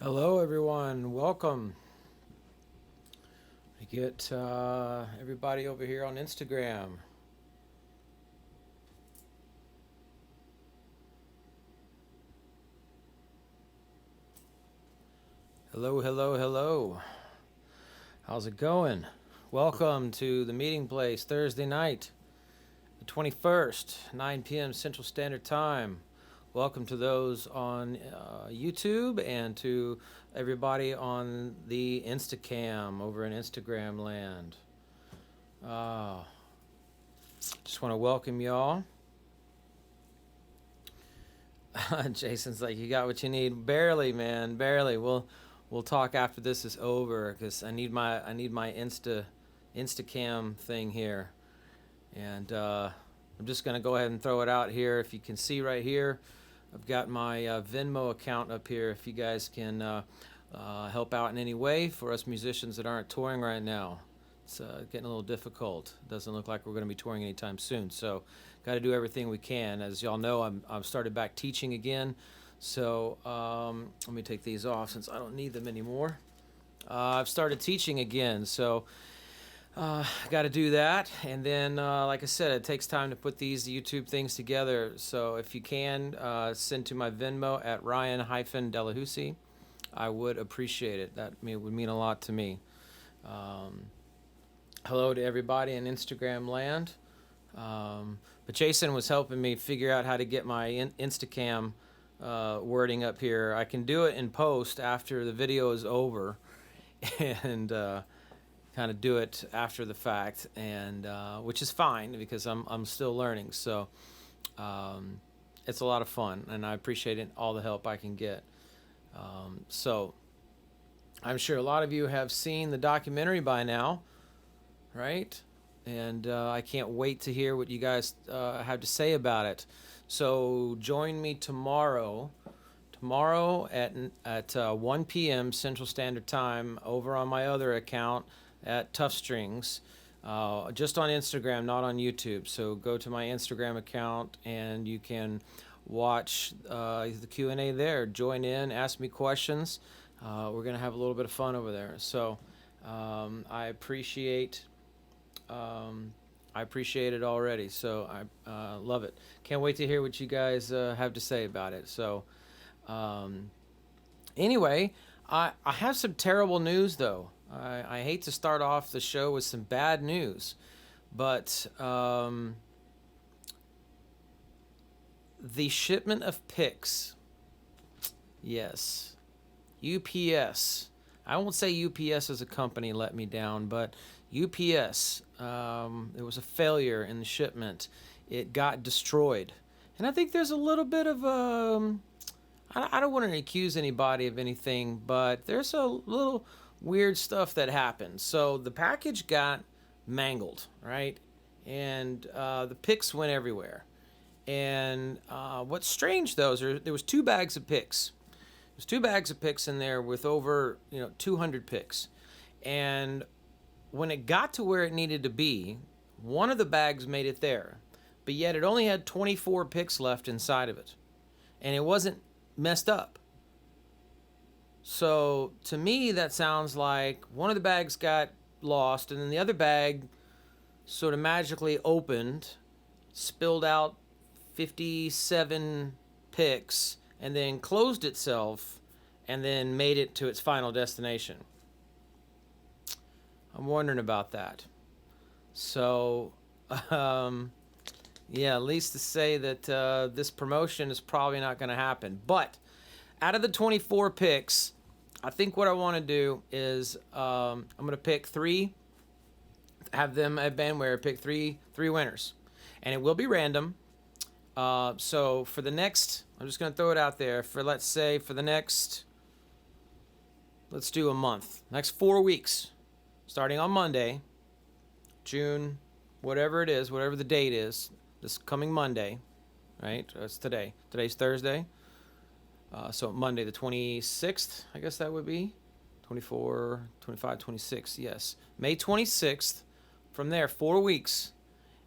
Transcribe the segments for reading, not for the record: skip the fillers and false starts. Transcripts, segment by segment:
Hello, everyone. Welcome. I get everybody over here on Instagram. Hello, hello, hello. How's it going? Welcome to the meeting place Thursday night, the 21st, 9 p.m. Central Standard Time. Welcome to those on YouTube and to everybody on the Instacam over in Instagram land. Just want to welcome y'all. Jason's like, you got what you need. Barely, man, barely. We'll talk after this is over because I need my Instacam thing here, and I'm just gonna go ahead and throw it out here. If you can see right here, I've got my Venmo account up here. If you guys can help out in any way for us musicians that aren't touring right now. It's getting a little difficult. Doesn't look like we're going to be touring anytime soon. So, got to do everything we can. As y'all know, I've started back teaching again. So, let me take these off since I don't need them anymore. I've started teaching again. So, got to do that. And then, like I said, it takes time to put these YouTube things together. So, if you can, send to my Venmo at Ryan-Delahousie. I would appreciate it. That would mean a lot to me. Hello to everybody in Instagram land. But Jason was helping me figure out how to get my Instacam wording up here. I can do it in post after the video is over and kind of do it after the fact, and which is fine because I'm still learning. So it's a lot of fun, and I appreciate it, all the help I can get. So I'm sure a lot of you have seen the documentary by now, right? And I can't wait to hear what you guys have to say about it. So join me tomorrow at 1 p.m. Central Standard Time over on my other account at Tough Strings, just on Instagram, not on YouTube. So go to my Instagram account and you can watch the Q&A there. Join in, ask me questions. We're gonna have a little bit of fun over there. So I appreciate it already. So I love it. Can't wait to hear what you guys have to say about it. So anyway, I have some terrible news though. I hate to start off the show with some bad news, but the shipment of picks, yes, UPS. I won't say UPS as a company let me down, but UPS, it was a failure in the shipment. It got destroyed. And I think there's a little bit of, I don't want to accuse anybody of anything, but there's a little weird stuff that happened. So the package got mangled, right? And the picks went everywhere. And what's strange though is there was 2 bags of picks. There's 2 bags of picks in there with over 200 picks, and when it got to where it needed to be, one of the bags made it there, but yet it only had 24 picks left inside of it, and it wasn't messed up. So to me, that sounds like one of the bags got lost, and then the other bag sort of magically opened, spilled out 57 picks, and then closed itself, and then made it to its final destination. I'm wondering about that. So, yeah, at least to say that this promotion is probably not going to happen. But out of the 24 picks, I think what I want to do is I'm going to pick 3, have them at Bandware pick three winners, and it will be random. So for the next, I'm just going to throw it out there for, let's say, for the next, let's do a month, next 4 weeks, starting on Monday, June, whatever it is, whatever the date is, this coming Monday, right? That's today. Today's Thursday. So Monday the 26th, I guess that would be. 24, 25, 26, yes. May 26th, from there, 4 weeks.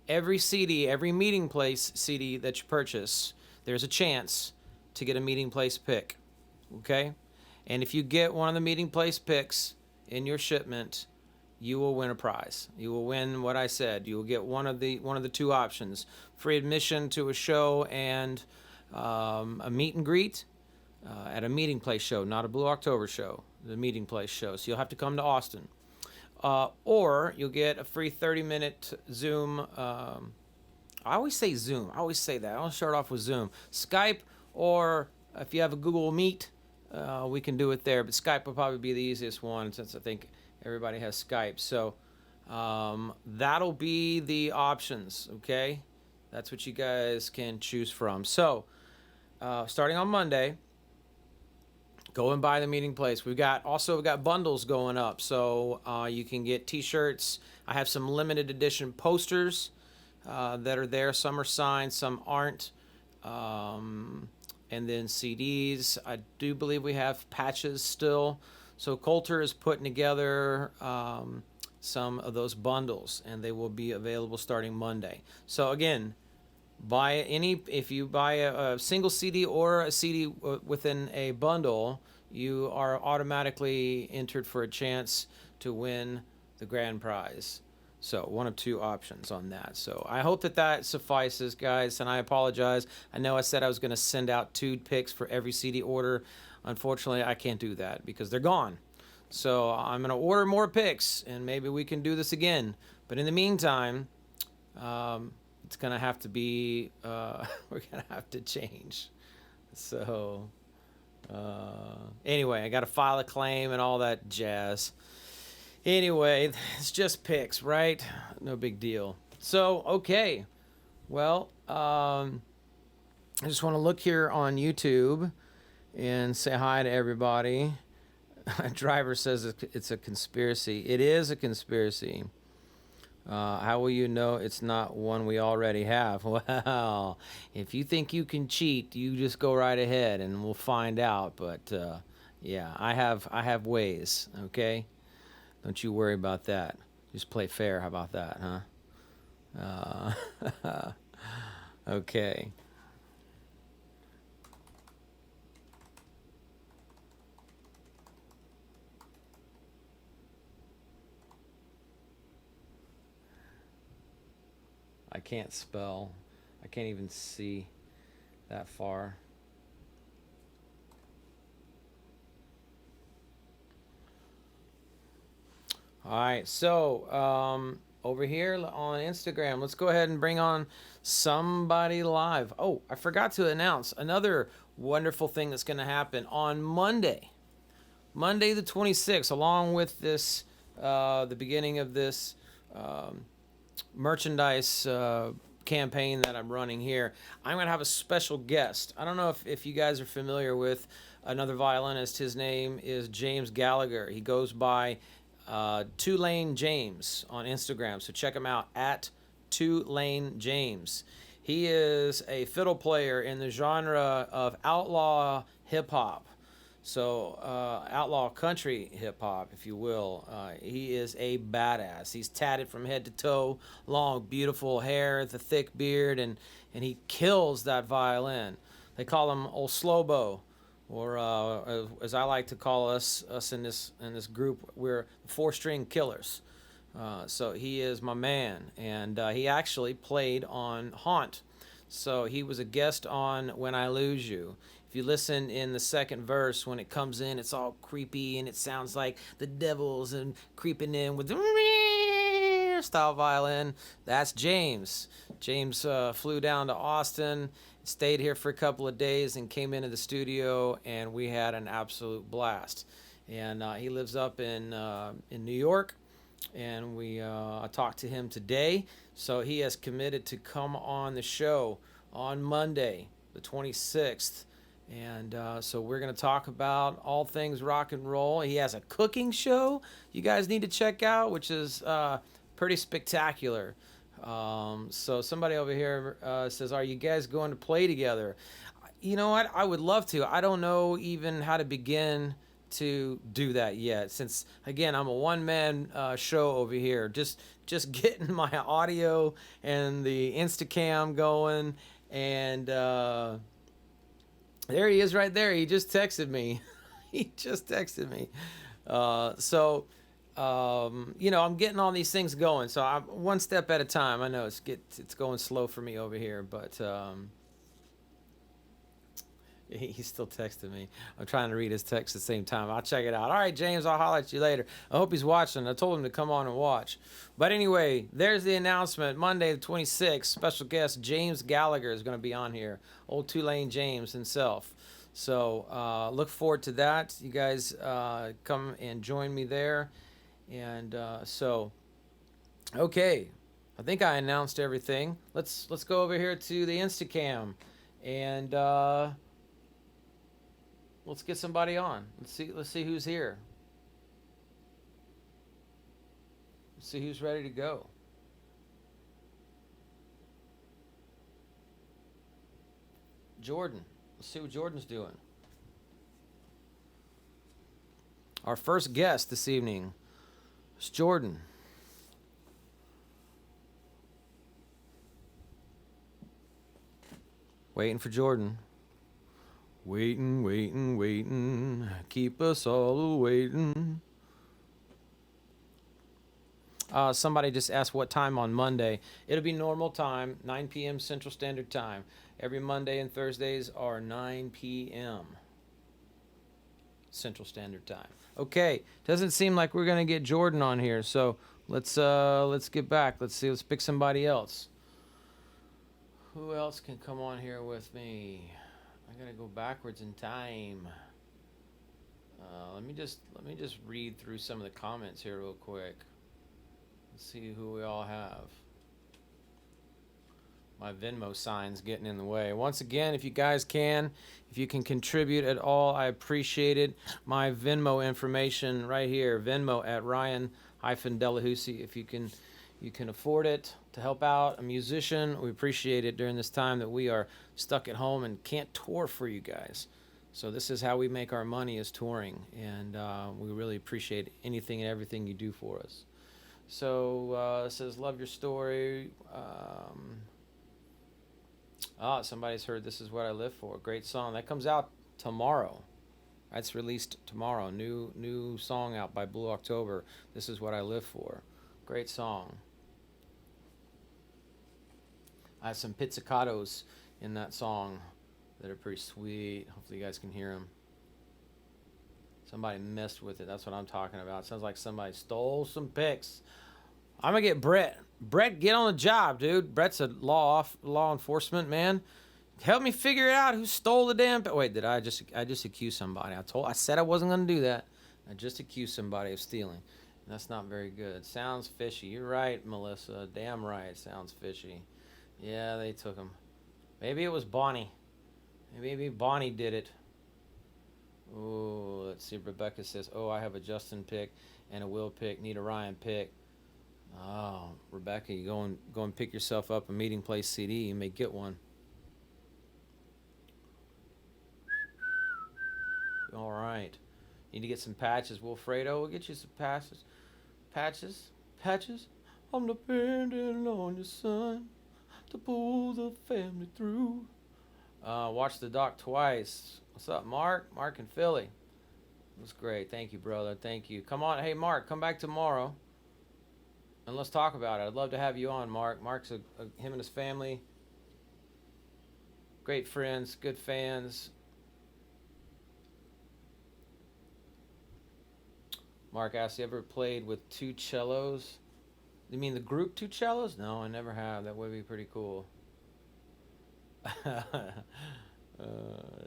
Every CD, every meeting place CD that you purchase, there's a chance to get a meeting place pick. Okay? And if you get one of the meeting place picks in your shipment, you will win a prize. You will win what I said. You will get one of the two options: free admission to a show and a meet and greet at a meeting place show, not a Blue October show, the meeting place show. So you'll have to come to Austin. Or you'll get a free 30-minute Zoom. I always say Zoom. I always say that. I'll start off with Zoom. Skype, or if you have a Google Meet, we can do it there. But Skype will probably be the easiest one, since I think everybody has Skype. So that'll be the options, okay? That's what you guys can choose from. So starting on Monday, go and buy the meeting place. We've got bundles going up, so you can get T-shirts. I have some limited edition posters that are there. Some are signed, some aren't. And then CDs. I do believe we have patches still. So Coulter is putting together some of those bundles, and they will be available starting Monday. So again, if you buy a single CD or a CD within a bundle, you are automatically entered for a chance to win the grand prize. So one of two options on that. So I hope that suffices, guys, and I apologize. I know I said I was going to send out 2 picks for every CD order. Unfortunately, I can't do that because they're gone. So I'm going to order more picks, and maybe we can do this again. But in the meantime, it's going to have to be, we're going to have to change. So anyway, I got to file a claim and all that jazz. Anyway, it's just picks, right? No big deal. So, okay. Well, I just want to look here on YouTube and say hi to everybody. Driver says it's a conspiracy. It is a conspiracy. How will you know it's not one we already have? Well, if you think you can cheat, you just go right ahead and we'll find out. But yeah, I have ways, okay? Don't you worry about that. Just play fair. How about that, huh? Okay. I can't spell. I can't even see that far. All right, so over here on Instagram, let's go ahead and bring on somebody live. Oh, I forgot to announce another wonderful thing that's going to happen on Monday the 26th, along with this, the beginning of this merchandise campaign that I'm running here. I'm going to have a special guest. I don't know if you guys are familiar with another violinist. His name is James Gallagher. He goes by 2 Lane James on Instagram, so check him out at 2 Lane James. He is a fiddle player in the genre of outlaw hip hop, so outlaw country hip hop, if you will. He is a badass. He's tatted from head to toe, long, beautiful hair, the thick beard, and he kills that violin. They call him Old Slowbo. Or as I like to call us in this group, we're 4-string killers. So he is my man, and he actually played on Haunt. So he was a guest on When I Lose You. If you listen in the second verse, when it comes in, it's all creepy and it sounds like the devil's and creeping in with the style violin. That's James. James flew down to Austin, stayed here for a couple of days, and came into the studio, and we had an absolute blast. And he lives up in New York, and I talked to him today, so he has committed to come on the show on Monday, the 26th. And so we're going to talk about all things rock and roll. He has a cooking show you guys need to check out, which is pretty spectacular. So somebody over here says, are you guys going to play together? You know what? I would love to. I don't know even how to begin to do that yet, since, again, I'm a one-man show over here. Just getting my audio and the Instacam going, and there he is right there. He just texted me. He just texted me. I'm getting all these things going. So I'm one step at a time. I know it's going slow for me over here, but he's still texting me. I'm trying to read his text at the same time. I'll check it out. All right, James, I'll holler at you later. I hope he's watching. I told him to come on and watch. But anyway, there's the announcement. Monday the 26th, special guest James Gallagher is going to be on here. Old Tulane James himself. So look forward to that. You guys come and join me there. And okay. I think I announced everything. Let's go over here to the Instacam and let's get somebody on. Let's see who's here. Let's see who's ready to go. Jordan. Let's see what Jordan's doing. Our first guest this evening is Jordan. Waiting for Jordan. Waiting. Keep us all waiting. Somebody just asked what time on Monday. It'll be normal time, 9 p.m. Central Standard Time. Every Monday and Thursdays are 9 p.m. Central Standard Time. Okay, doesn't seem like we're gonna get Jordan on here, so let's get back. Let's pick somebody else. Who else can come on here with me? I gotta go backwards in time. Let me just read through some of the comments here real quick. Let's see who we all have. My Venmo sign's getting in the way. Once again, if you can contribute at all, I appreciate it. My Venmo information right here, Venmo at Ryan-Delahousie. If you can afford it to help out a musician, we appreciate it during this time that we are stuck at home and can't tour for you guys. So this is how we make our money, is touring, and we really appreciate anything and everything you do for us. So it says, love your story. Somebody's heard This Is What I Live For. Great song. That comes out tomorrow. That's released tomorrow. New song out by Blue October. This Is What I Live For. Great song. I have some pizzicatos in that song that are pretty sweet. Hopefully you guys can hear them. Somebody messed with it. That's what I'm talking about. It sounds like somebody stole some pics. I'm going to get Brett. Brett, get on the job, dude. Brett's a law enforcement man. Help me figure out who stole the damn... Wait, I just accused somebody. I said I wasn't going to do that. I just accused somebody of stealing. That's not very good. Sounds fishy. You're right, Melissa. Damn right. It sounds fishy. Yeah, they took him. Maybe it was Bonnie. Maybe Bonnie did it. Oh, let's see. Rebecca says, I have a Justin pick and a Will pick. Need a Ryan pick. Oh, Rebecca, you go and pick yourself up a Meeting Place CD. You may get one. All right. Need to get some patches. Wilfredo, we'll get you some patches. Patches. I'm depending on your son to pull the family through. Watch the doc twice. What's up, Mark? Mark in Philly. It was great. Thank you, brother. Thank you. Come on. Hey, Mark, come back tomorrow. And let's talk about it. I'd love to have you on, Mark. Mark's him and his family. Great friends, good fans. Mark asked, you ever played with two cellos? You mean the group Two Cellos? No, I never have. That would be pretty cool.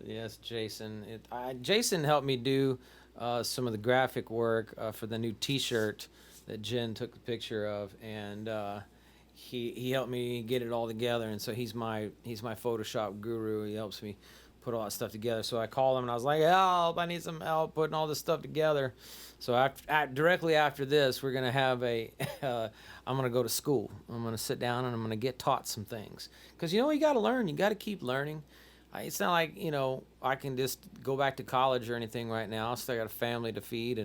Yes, Jason. Jason helped me do some of the graphic work for the new T-shirt that Jen took the picture of, and he helped me get it all together. And so he's my Photoshop guru. He helps me put all that stuff together. So I called him and I was like, help! I need some help putting all this stuff together. So directly after this, we're gonna have I'm gonna go to school. I'm gonna sit down and I'm gonna get taught some things. Because you got to learn. You got to keep learning. It's not like I can just go back to college or anything right now. I still got a family to feed,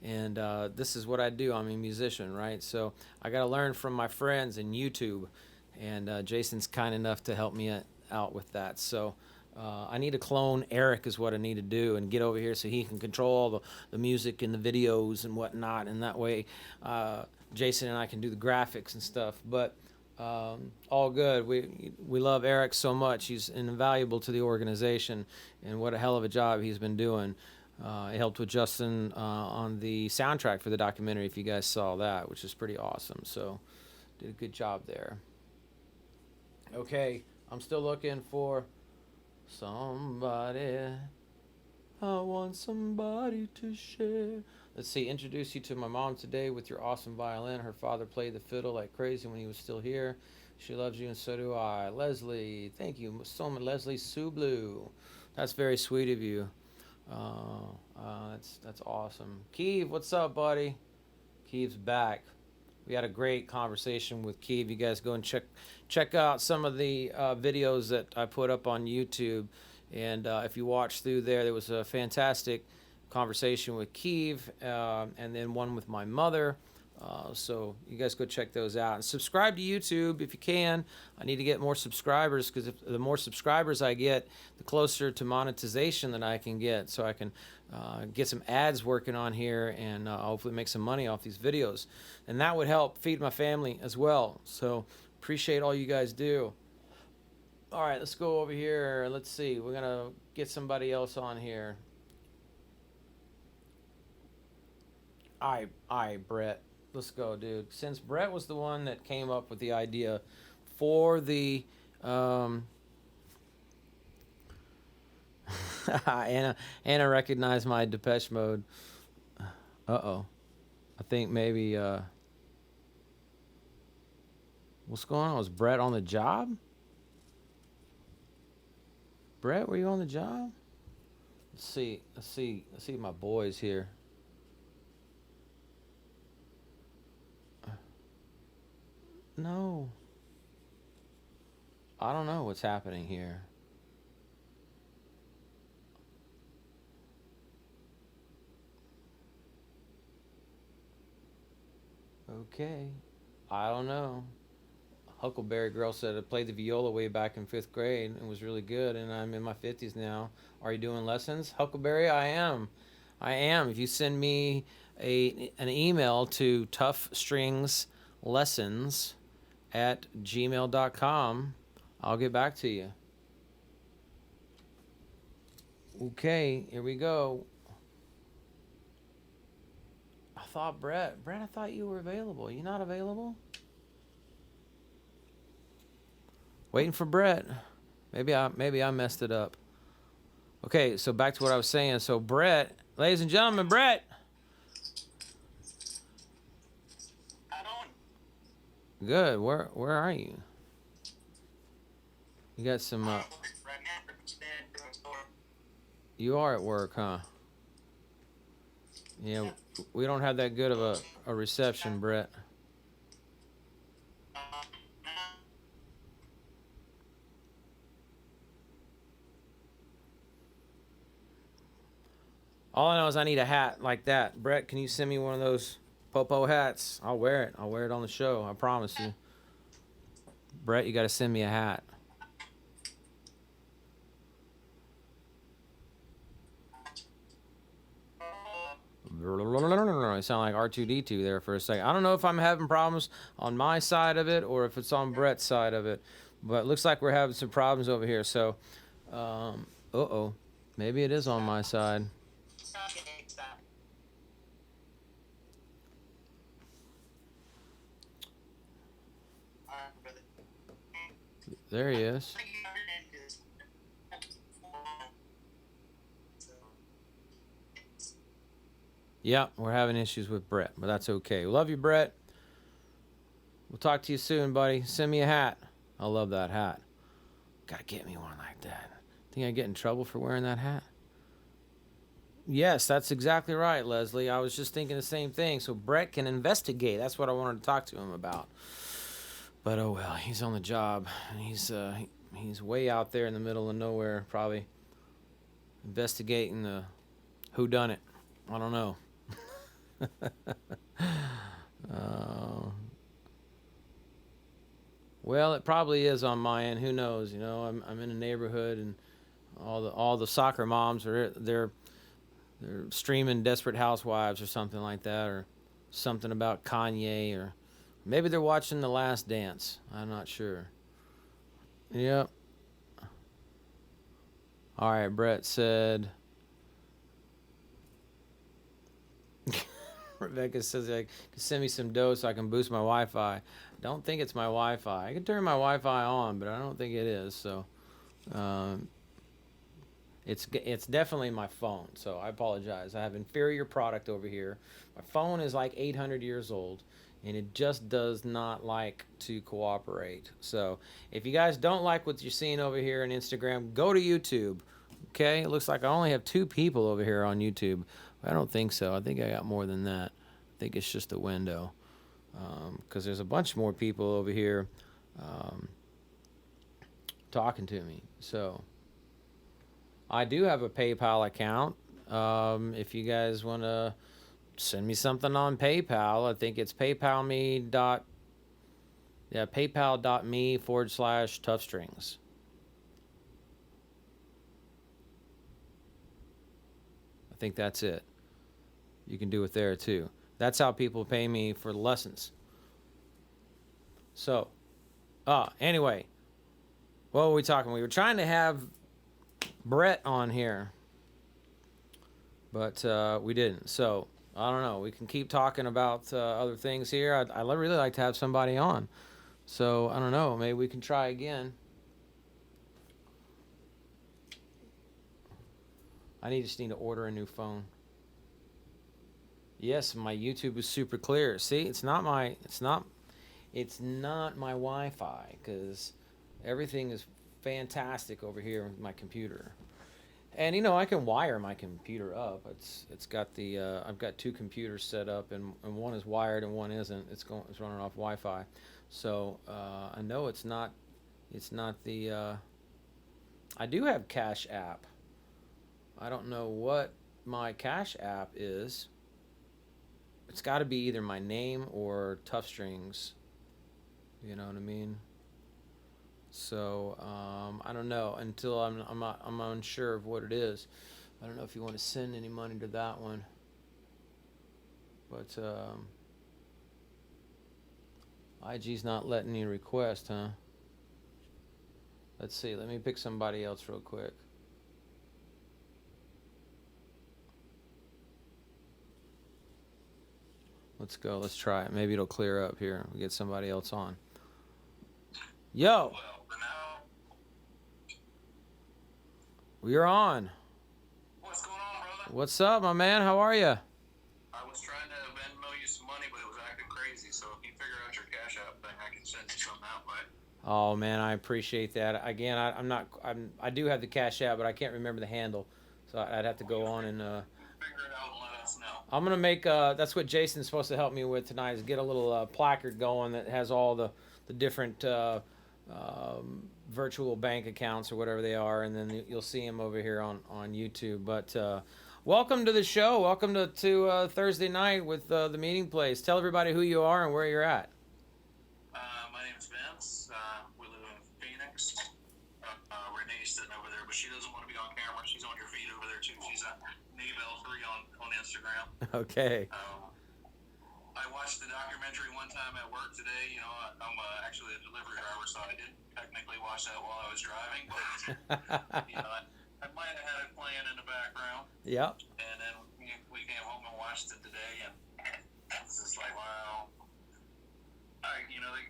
and this is what I do. I'm a musician, right? So I got to learn from my friends and YouTube, and Jason's kind enough to help me out with that. So I need to clone Eric is what I need to do and get over here so he can control all the music and the videos and whatnot. And that way, Jason and I can do the graphics and stuff. But all good. We love Eric so much. He's invaluable to the organization, and what a hell of a job he's been doing. He helped with Justin on the soundtrack for the documentary, if you guys saw that, which is pretty awesome. So did a good job there. Okay, I'm still looking for somebody. I want somebody to share. Let's see, introduce you to my mom today with your awesome violin. Her father played the fiddle like crazy when he was still here. She loves you and so do I. Leslie, thank you so much. Leslie Sublu. That's very sweet of you. That's awesome. Keeve, what's up, buddy? Keeve's back. We had a great conversation with Keeve. You guys go and check out some of the videos that I put up on YouTube. And if you watch through there was a fantastic conversation with Keeve, and then one with my mother. So you guys go check those out and subscribe to YouTube if you can. I need to get more subscribers, because the more subscribers I get, the closer to monetization that I can get, so I can get some ads working on here and hopefully make some money off these videos. And that would help feed my family as well. So appreciate all you guys do. All right, let's go over here. Let's see. We're going to get somebody else on here. All right, Brett. Let's go, dude. Since Brett was the one that came up with the idea for the Anna recognized my Depeche Mode. Uh-oh. I think maybe what's going on? Was Brett on the job? Brett, were you on the job? Let's see my boys here. No. I don't know what's happening here. Okay. I don't know. Huckleberry Girl said I played the viola way back in 5th grade and was really good, and I'm in my 50s now. Are you doing lessons? Huckleberry, I am. If you send me an email to toughstringslessons@gmail.com, I'll get back to you. Okay, here we go. I thought Brett, I thought you were available. You not available? Waiting for Brett. Maybe I messed it up. Okay, so back to what I was saying. So Brett, ladies and gentlemen, Brett. Good. Where are you? You got some. You are at work, huh? Yeah, we don't have that good of a reception, Brett. All I know is I need a hat like that. Brett, can you send me one of those Popo hats? I'll wear it. I'll wear it on the show. I promise you. Brett, you got to send me a hat. I sound like R2D2 there for a second. I don't know if I'm having problems on my side of it or if it's on Brett's side of it, but it looks like we're having some problems over here. So, uh-oh, maybe it is on my side. There he is. Yeah, we're having issues with Brett, but that's okay. Love you, Brett. We'll talk to you soon, buddy. Send me a hat. I love that hat. Gotta get me one like that. Think I get in trouble for wearing that hat? Yes, that's exactly right, Leslie. I was just thinking the same thing. So Brett can investigate. That's what I wanted to talk to him about. But oh well, he's on the job. He's way out there in the middle of nowhere, probably investigating the whodunit. I don't know. Well, it probably is on my end. Who knows? You know, I'm in a neighborhood and All the soccer moms are they're streaming Desperate Housewives or something like that, or something about Kanye, or maybe they're watching The Last Dance. I'm not sure. Yep. All right, Brett said. Rebecca says I can send me some dough so I can boost my Wi-Fi. Don't think it's my Wi-Fi. I can turn my Wi-Fi on, but I don't think it is. So, um, it's definitely my phone. So I apologize. I have inferior product over here. My phone is like 800 years old, and it just does not like to cooperate. So if you guys don't like what you're seeing over here on Instagram, go to YouTube. Okay, it looks like I only have 2 people over here on YouTube. I don't think so. I think I got more than that. I think it's just a window. Because there's a bunch more people over here um, talking to me. So I do have a PayPal account. If you guys want to send me something on PayPal, I think it's paypal.me/toughstrings. I think that's it. You can do it there too. That's how people pay me for the lessons. So, anyway, what were we talking? We were trying to have Brett on here, but we didn't. So, I don't know. We can keep talking about other things here. I really like to have somebody on. So, I don't know. Maybe we can try again. I just need to order a new phone. Yes, my YouTube is super clear. See, it's not my Wi-Fi, because everything is fantastic over here with my computer. And I can wire my computer up. It's got the I've got 2 computers set up, and one is wired and one isn't. It's running off Wi-Fi. So I know it's not the I do have Cash App. I don't know what my Cash App is. It's got to be either my name or Tough Strings. You know what I mean? So I don't know until I'm unsure of what it is. I don't know if you want to send any money to that one, but IG's not letting me request, huh? Let's see. Let me pick somebody else real quick. Let's go. Let's try it. Maybe it'll clear up here. We'll get somebody else on. Yo. We're on. What's going on, brother? What's up, my man? How are you? I was trying to Venmo you some money, but it was acting crazy. So if you figure out your Cash App thing, I can send you something that way. Oh man, I appreciate that. Again, I do have the Cash App, but I can't remember the handle, so I'd have to go on and. Figure it out and let us know. I'm gonna make. That's what Jason's supposed to help me with tonight. Is get a little placard going that has all the different virtual bank accounts or whatever they are, and then you'll see them over here on YouTube. But welcome to the show. Welcome to Thursday night with the meeting place. Tell everybody who you are and where you're at. My name is Vince. We live in Phoenix. Renee's sitting over there, but she doesn't want to be on camera. She's on your feed over there too. She's a Nabel3 on Instagram. Okay. I watched the documentary one time at work today. I'm actually a delivery driver, so I didn't technically watch that while I was driving, but I might have had it playing in the background. Yep. And then we came home and watched it today, and it's just like, wow. They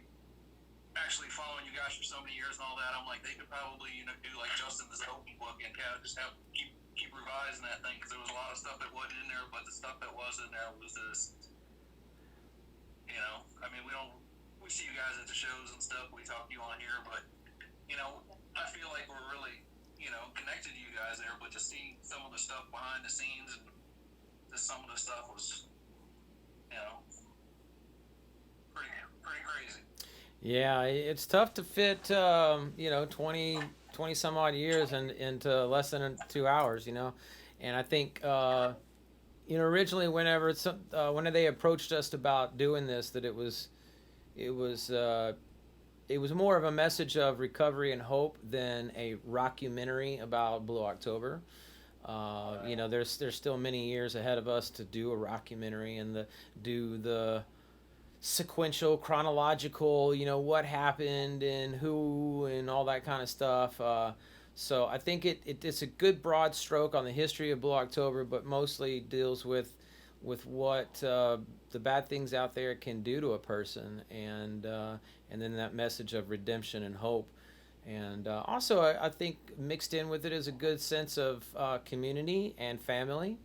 actually following you guys for so many years and all that. I'm like, they could probably do like Justin the Open book and kind of just keep revising that thing, because there was a lot of stuff that wasn't in there, but the stuff that was in there was just. We see you guys at the shows and stuff. We talk to you on here, but I feel like we're really, connected to you guys there. But to see some of the stuff behind the scenes and just some of the stuff was, pretty crazy. Yeah, it's tough to fit, 20 some odd years into less than 2 hours, and I think. Originally, whenever they approached us about doing this, that it was it was more of a message of recovery and hope than a rockumentary about Blue October. You know, there's still many years ahead of us to do a rockumentary and do the sequential, chronological, you know, what happened and who and all that kind of stuff. So I think it's a good broad stroke on the history of Blue October, but mostly deals with what the bad things out there can do to a person, and then that message of redemption and hope. And also, I think mixed in with it is a good sense of community and family,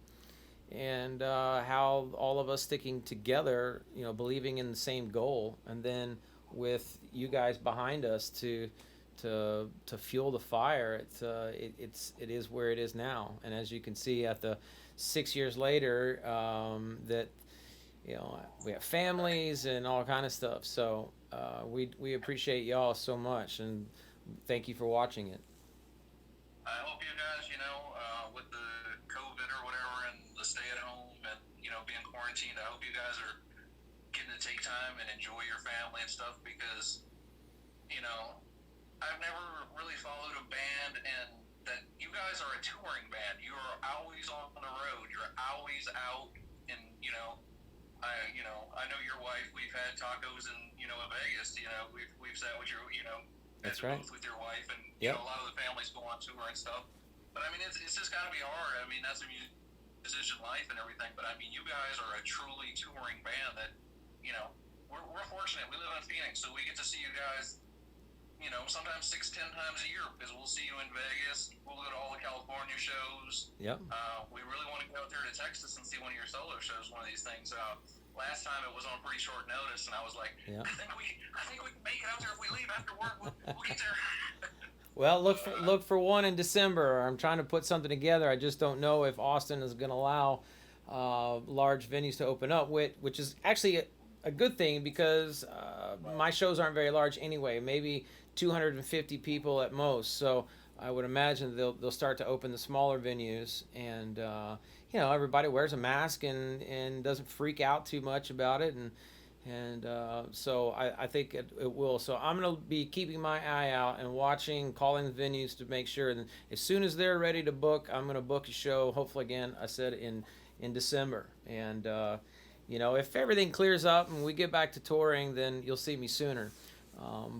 and how all of us sticking together, you know, believing in the same goal, and then with you guys behind us to fuel the fire. It is where it is now, and as you can see, at the 6 years later, that you know we have families and all kind of stuff. So we appreciate y'all so much, and thank you for watching it. I hope you guys, you know, with the COVID or whatever and the stay at home and, you know, being quarantined, I hope you guys are getting to take time and enjoy your family and stuff, because, you know, I've never really followed a band, and that you guys are a touring band. You are always on the road. You're always out, and, you know, I know your wife. We've had tacos in, you know, in Vegas. You know, we've sat with your, you know, That's at the right. booth with your wife, and Yep. you know, a lot of the families go on tour and stuff. But I mean, it's just got to be hard. I mean, that's a musician life and everything. But I mean, you guys are a truly touring band that, you know, we're fortunate. We live in Phoenix, so we get to see you guys, you know, sometimes 6-10 times a year, because we'll see you in Vegas. We'll go to all the California shows. Yep. We really want to go out there to Texas and see one of your solo shows, one of these things. Last time it was on pretty short notice, and I was like, Yeah. I think we can make it out there if we leave after work. We'll get there. Well, look for one in December. I'm trying to put something together. I just don't know if Austin is going to allow large venues to open up, which is actually a good thing, because my shows aren't very large anyway. Maybe 250 people at most. So I would imagine they'll start to open the smaller venues, and you know, everybody wears a mask and doesn't freak out too much about it, and so I think it will. So I'm going to be keeping my eye out and watching, calling the venues to make sure. And as soon as they're ready to book, I'm going to book a show. Hopefully, again, I said in December. And you know, if everything clears up and we get back to touring, then you'll see me sooner.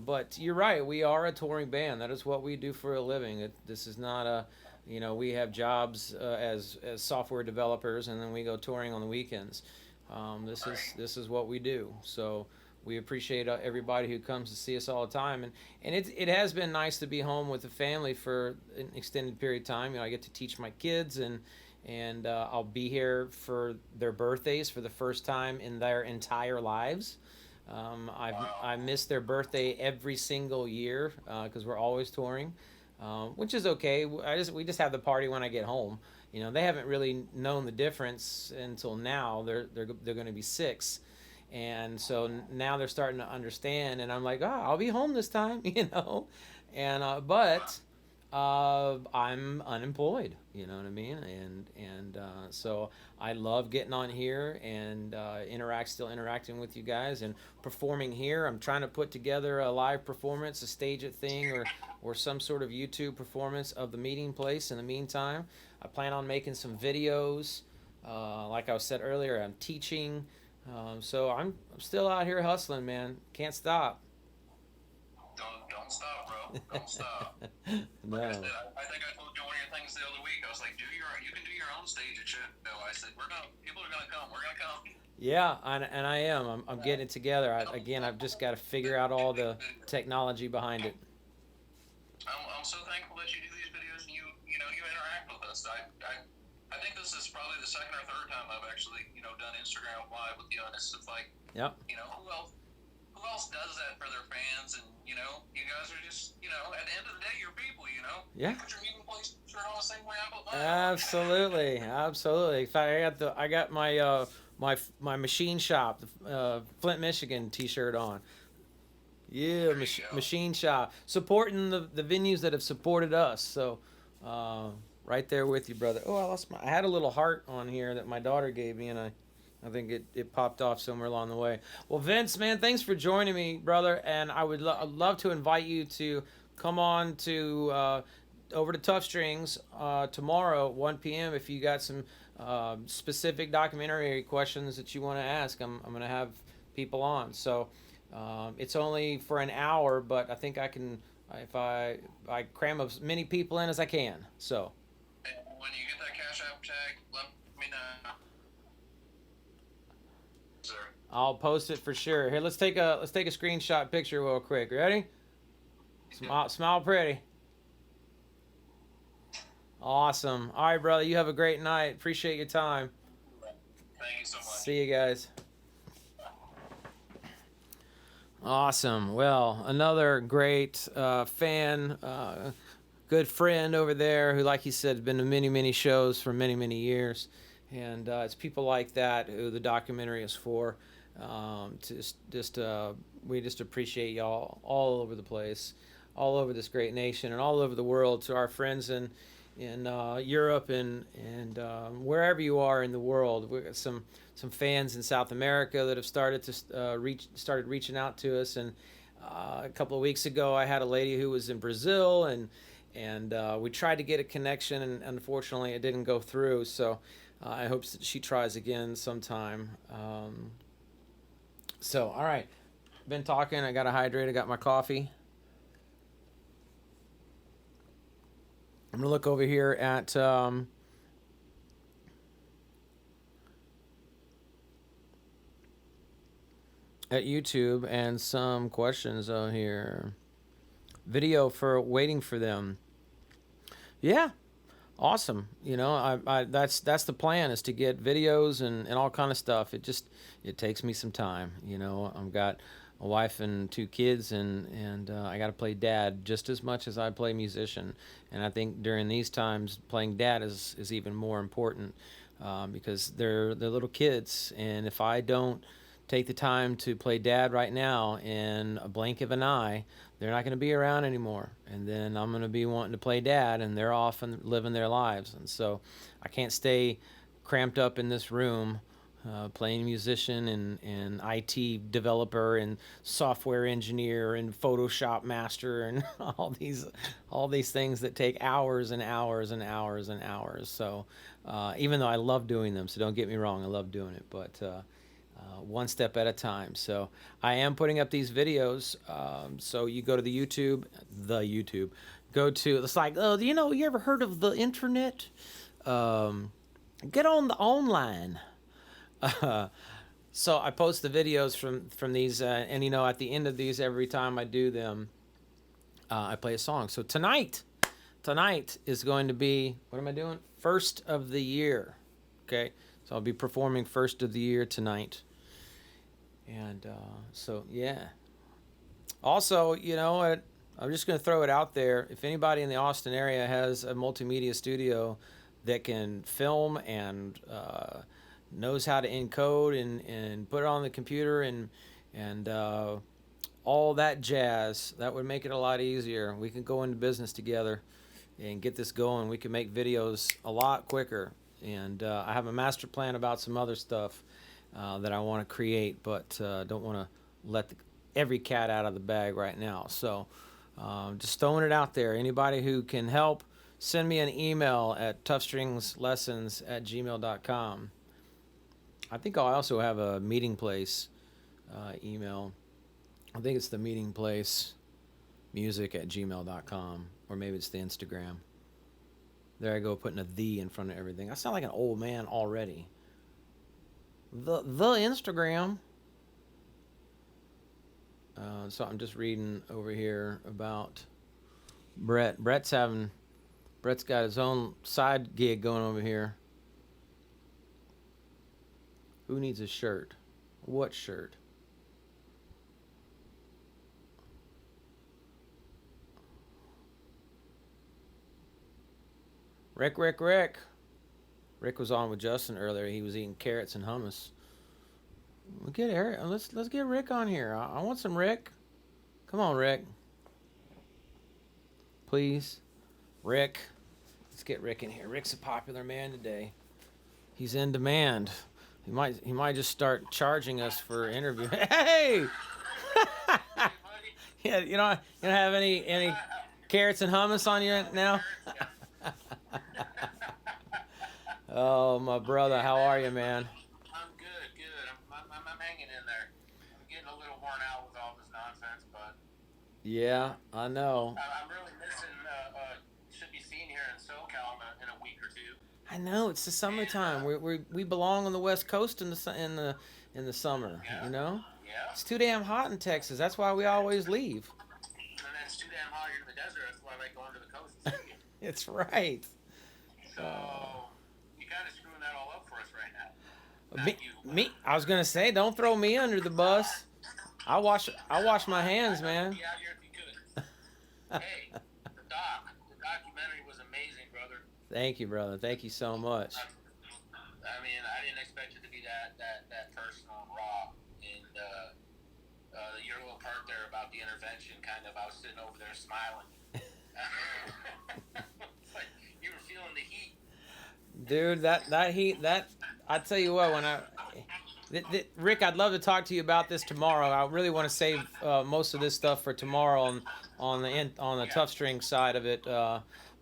But you're right, we are a touring band. That is what we do for a living. This is not a, you know, we have jobs as software developers, and then we go touring on the weekends. This is what we do. So we appreciate everybody who comes to see us all the time, and it has been nice to be home with the family for an extended period of time. You know, I get to teach my kids, and I'll be here for their birthdays for the first time in their entire lives. I miss their birthday every single year because we're always touring, which is okay. We just have the party when I get home. You know, they haven't really known the difference until now. They're going to be 6, and so now they're starting to understand. And I'm like, oh, I'll be home this time, you know, and but I'm unemployed. You know what I mean? And so I love getting on here and still interacting with you guys and performing here. I'm trying to put together a live performance, a stage it thing, or some sort of YouTube performance of the meeting place. In the meantime, I plan on making some videos. Like I said earlier, I'm teaching. So I'm still out here hustling, man. Can't stop. Don't stop, bro. Don't stop. No. Like I said, I think I told you one of your things the other week. I was like, you can do your own stage at show. I said, people are gonna come. We're gonna come. Yeah, and I am. I'm getting it together. I've just got to figure out all the technology behind it. I'm so thankful that you do these videos and you interact with us. I think this is probably the second or third time I've actually done Instagram Live with you, and it's just like, Yep. Who else does that for their fans? And you guys are just at the end of the day, you're people. Yeah. You put your meeting place shirt on the same way I put mine. Absolutely. In fact, I got my my machine shop, Flint, Michigan T-shirt on. Yeah, machine shop, supporting the venues that have supported us. So, right there with you, brother. Oh, I had a little heart on here that my daughter gave me, and I I think it popped off somewhere along the way. Well, Vince, man, thanks for joining me, brother. And I would I'd love to invite you to come on to over to Tough Strings tomorrow at 1 p.m. if you got some specific documentary questions that you want to ask. I'm going to have people on. So it's only for an hour, but I think I can, if I cram as many people in as I can. So. And when you get that Cash App tag, let me know. Sir. I'll post it for sure. Here, let's take a screenshot picture real quick. Ready? Smile pretty. Awesome. All right, brother. You have a great night. Appreciate your time. Thank you so much. See you guys. Awesome. Well, another great fan, good friend over there who, like he said, has been to many, many shows for many, many years. And it's people like that who the documentary is for. We just appreciate y'all all over the place, all over this great nation, and all over the world. To our friends in Europe and wherever you are in the world, we got some fans in South America that have started to reaching out to us. And a couple of weeks ago, I had a lady who was in Brazil, and we tried to get a connection, and unfortunately, it didn't go through. So I hope that she tries again sometime. So, all right. Been talking. I got to hydrate. I got my coffee. I'm going to look over here at YouTube and some questions on here. Video for Waiting for Them. Yeah. Awesome. You know, I that's the plan, is to get videos and all kind of stuff. It takes me some time. You know, I've got a wife and 2 kids, and I got to play dad just as much as I play musician. And I think during these times, playing dad is even more important because they're little kids. And if I don't take the time to play dad right now, in a blink of an eye, they're not going to be around anymore. And then I'm going to be wanting to play dad, and they're off and living their lives. And so I can't stay cramped up in this room playing musician and IT developer and software engineer and Photoshop master and all these things that take hours and hours and hours and hours. So even though I love doing them, so don't get me wrong, I love doing it, but one step at a time. So I am putting up these videos. So you go to the YouTube, go to, it's like, oh, you ever heard of the internet? Get on the online. So I post the videos from these, and at the end of these, every time I do them, I play a song. So tonight is going to be, what am I doing? First of the year. Okay. So I'll be performing First of the Year tonight. And so, yeah. Also, I'm just going to throw it out there. If anybody in the Austin area has a multimedia studio that can film and knows how to encode and put it on the computer and all that jazz, that would make it a lot easier. We can go into business together and get this going. We can make videos a lot quicker. And I have a master plan about some other stuff that I want to create, but don't want to let every cat out of the bag right now. So just throwing it out there. Anybody who can help, send me an email at toughstringslessons@gmail.com. I think I also have a meeting place email. I think it's the meeting place music@gmail.com, or maybe it's the Instagram. There I go, putting a "the" in front of everything. I sound like an old man already. The Instagram. So I'm just reading over here about Brett. Brett's got his own side gig going over here. Who needs a shirt? What shirt? Rick. Rick was on with Justin earlier. He was eating carrots and hummus. Get Eric. Let's get Rick on here. I want some Rick. Come on, Rick. Please, Rick. Let's get Rick in here. Rick's a popular man today. He's in demand. He might just start charging us for interview. Hey, Hey, buddy. yeah, you don't have any carrots and hummus on you now? Yeah. Oh, my brother, Yeah, how are man. you, man? I'm good, good. I'm hanging in there. I'm getting a little worn out with all this nonsense, but Yeah, I know. I'm really missing. Should be seen here in SoCal in a week or two. I know it's the And summertime. We belong on the West Coast in the summer. yeah, yeah. It's too damn hot in Texas. That's why we always leave. And then it's too damn hot here in the desert. That's why I like going to the coast and see you. It's right. So Uh, you kind of screwing that all up for us right now. me, Not you, but me. I was gonna say, don't throw me under the bus. I wash my hands, I'd man. be out here if you could. Hey, the documentary was amazing, brother. Thank you, brother. Thank you so much. I mean, I didn't expect it to be that personal and raw. And your little part there about the intervention, kind of, I was sitting over there smiling. It's like you were feeling the heat. Dude, that heat, that I tell you what, Rick, I'd love to talk to you about this tomorrow. I really want to save most of this stuff for tomorrow on the Yeah, tough string side of it.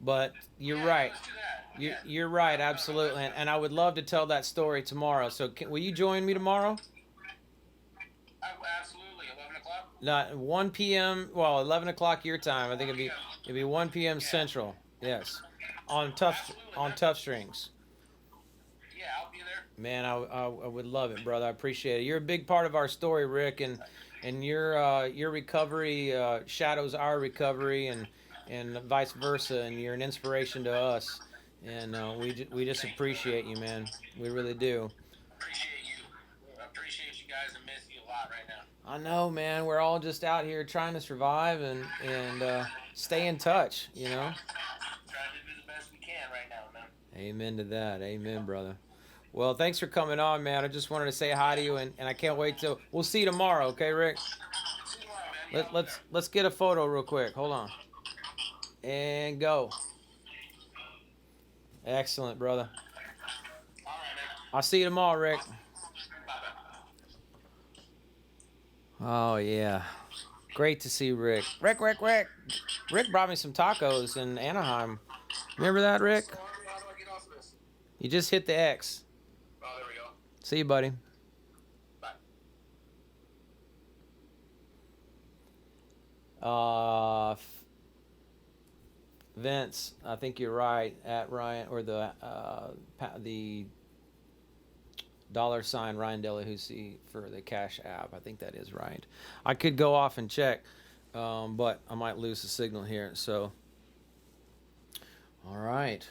But you're yeah, right. let's do that. You're, Yeah, you're right, absolutely, and I would love to tell that story tomorrow. So will you join me tomorrow? absolutely. 11 o'clock. Not 1 p.m. Well, 11 o'clock your time. I think 1 p.m. it'd be 1 p.m. Yeah, Central. Yes, absolutely, on man. tough strings. Yeah, I'll be there. Man, I would love it, brother. I appreciate it. You're a big part of our story, Rick, and your recovery shadows our recovery, and vice versa. And you're an inspiration to us, and we just Thank you, brother. appreciate you, man. We really do. Appreciate you. I appreciate you guys and miss you a lot right now. I know, man. We're all just out here trying to survive and stay in touch. Trying to do the best we can right now, man. Amen to that. Amen, brother. Well, thanks for coming on, man. I just wanted to say hi to you, and I can't wait till we'll see you tomorrow. Okay, Rick? See you tomorrow, man. Yeah, Let, I'll be let's there. let's get a photo real quick. Hold on. And go. Excellent, brother. All right, man. I'll see you tomorrow, Rick. Bye bye. Oh yeah. Great to see Rick. Rick. Rick brought me some tacos in Anaheim. Remember that, Rick? So how do I get off of this? You just hit the X. Oh, there we go. See you, buddy. Bye. Uh, Vince, I think you're right at Ryan or the $ Ryan Delahousie for the Cash App. I think that is right. I could go off and check, but I might lose the signal here. So, all right.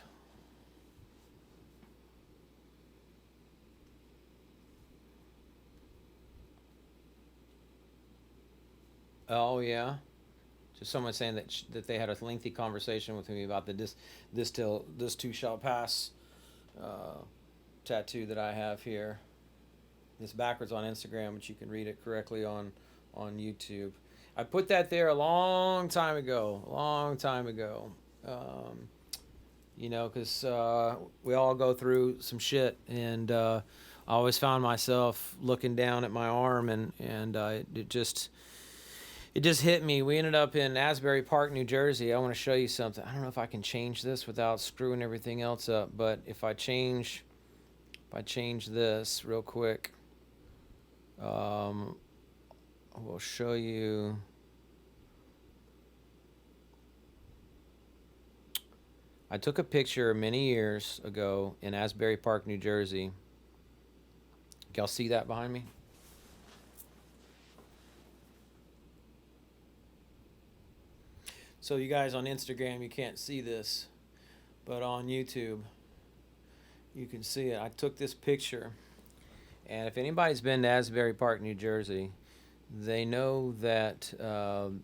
Oh yeah. Just someone saying that they had a lengthy conversation with me about the this too shall pass uh, tattoo that I have here. It's backwards on Instagram, but you can read it correctly on YouTube. I put that there a long time ago. Um, because we all go through some shit, and I always found myself looking down at my arm, and it just hit me. We ended up in Asbury Park, New Jersey. I want to show you something. I don't know if I can change this without screwing everything else up, but if I change this real quick, we'll show you. I took a picture many years ago in Asbury Park, New Jersey. Y'all see that behind me? So you guys on Instagram, you can't see this, but on YouTube, you can see it. I took this picture, and if anybody's been to Asbury Park, New Jersey, they know that um,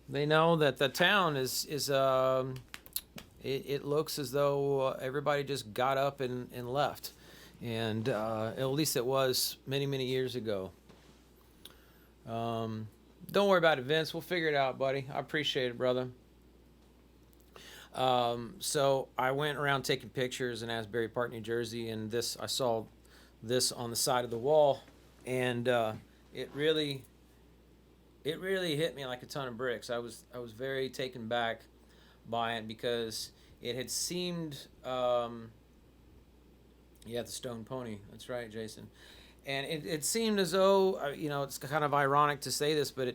the town it looks as though everybody just got up and left, and at least it was many years ago. Don't worry about it, Vince. We'll figure it out, buddy. I appreciate it, brother. So I went around taking pictures in Asbury Park, New Jersey, and I saw this on the side of the wall, and it really it really hit me like a ton of bricks. I was very taken back by it because it had seemed yeah, the stone pony. That's right, Jason. And it seemed as though it's kind of ironic to say this, but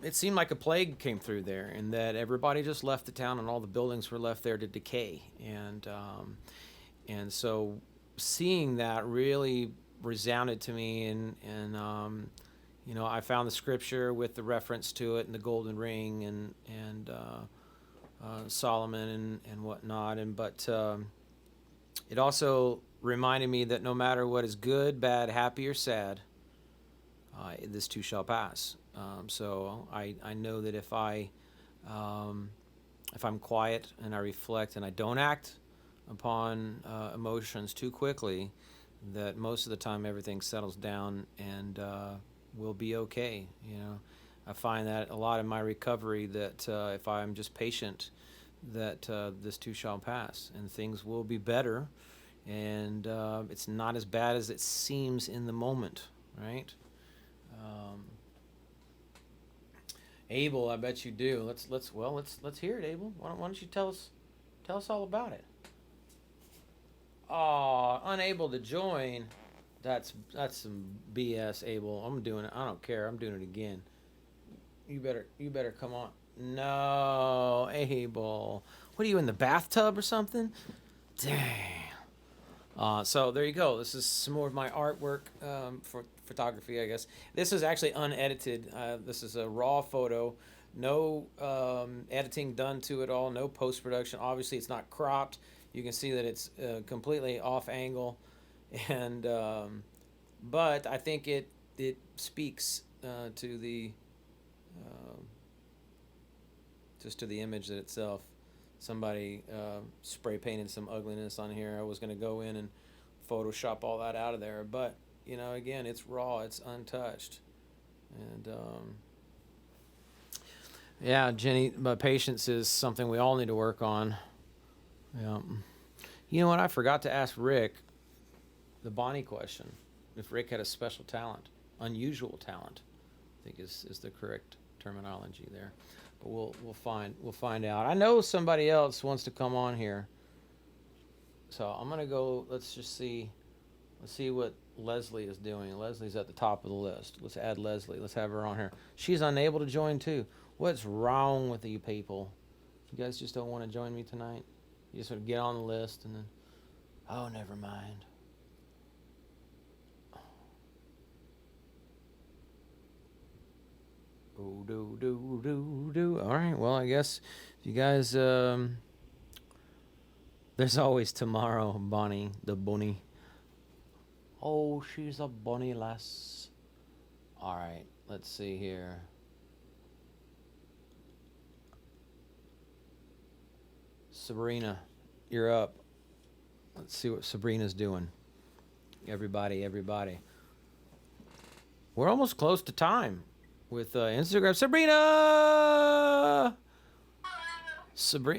it seemed like a plague came through there, and that everybody just left the town, and all the buildings were left there to decay. And so seeing that really resounded to me, and I found the scripture with the reference to it and the golden ring and Solomon and whatnot, but it also reminded me that no matter what is good, bad, happy, or sad, this too shall pass. So I know that if I'm quiet and I reflect and I don't act upon emotions too quickly, that most of the time everything settles down and we'll be okay. I find that a lot in my recovery, that if I'm just patient, that this too shall pass and things will be better, and it's not as bad as it seems in the moment, right? Um, Abel, I bet you do. Let's hear it, Abel. Why don't you tell us all about it? Oh, unable to join. That's some BS, Abel. I'm doing it. I don't care. I'm doing it again. You better come on. No, Abel. What are you, in the bathtub or something? Dang. So there you go. This is some more of my artwork for photography, I guess. This is actually unedited. This is a raw photo. No editing done to it all. No post-production. Obviously, it's not cropped. You can see that it's completely off angle. And but I think it speaks to the just to the image that itself. Somebody spray painted some ugliness on here. I was going to go in and Photoshop all that out of there, but again, it's raw, it's untouched, and yeah, Jenny, but patience is something we all need to work on. Yeah, you know what? I forgot to ask Rick the Bonnie question. If Rick had a special talent, unusual talent, I think is the correct terminology there. But we'll find out. I know somebody else wants to come on here, so I'm gonna go. Let's just see. Let's see what Leslie is doing. Leslie's at the top of the list. Let's add Leslie. Let's have her on here. She's unable to join too. What's wrong with you people? You guys just don't want to join me tonight. You just want to get on the list and then, oh, never mind. Oh, do. All right. Well, I guess if you guys, there's always tomorrow, Bonnie, the bunny. Oh, she's a bunny lass. All right. Let's see here. Sabrina, you're up. Let's see what Sabrina's doing. Everybody. We're almost close to time with Instagram.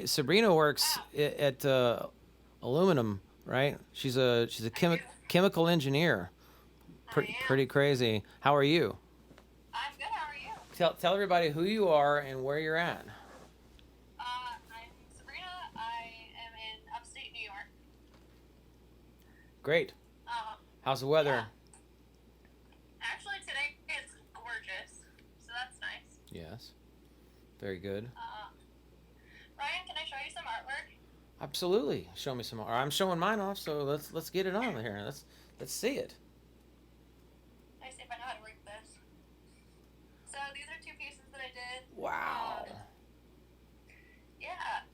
Sabrina works at aluminum, right? She's a chemical engineer. Pretty crazy. How are you? I'm good. How are you? Tell everybody who you are and where you're at. I'm Sabrina. I am in upstate New York. Great. How's the weather? Yeah. Actually, today is gorgeous, so that's nice. Yes. Very good. Ryan, can I show you some artwork? Absolutely. Show me some more. I'm showing mine off, so let's get it on here. Let's see it. Let me see if I know how to work this. So these are two pieces that I did. Wow. Yeah.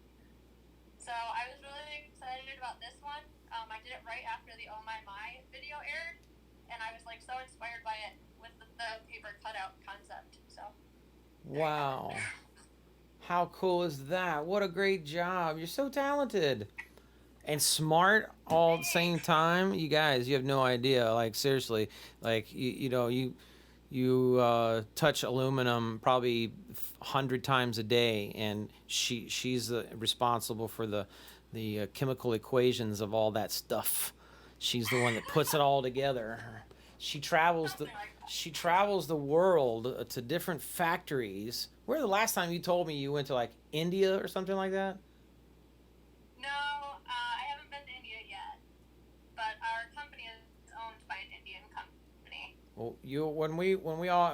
So I was really excited about this one. I did it right after the Oh My video aired, and I was like so inspired by it with the paper cutout concept. So. Wow. How cool is that? What a great job. You're so talented and smart all at the same time. You guys, you have no idea. Like, seriously, like, you touch aluminum probably 100 times a day, and she's responsible for the chemical equations of all that stuff. She's the one that puts it all together. She travels the Something like that. she travels the world to different factories. Where the last time you told me you went to like India or something like that? No, I haven't been to India yet, but our company is owned by an Indian company. Well,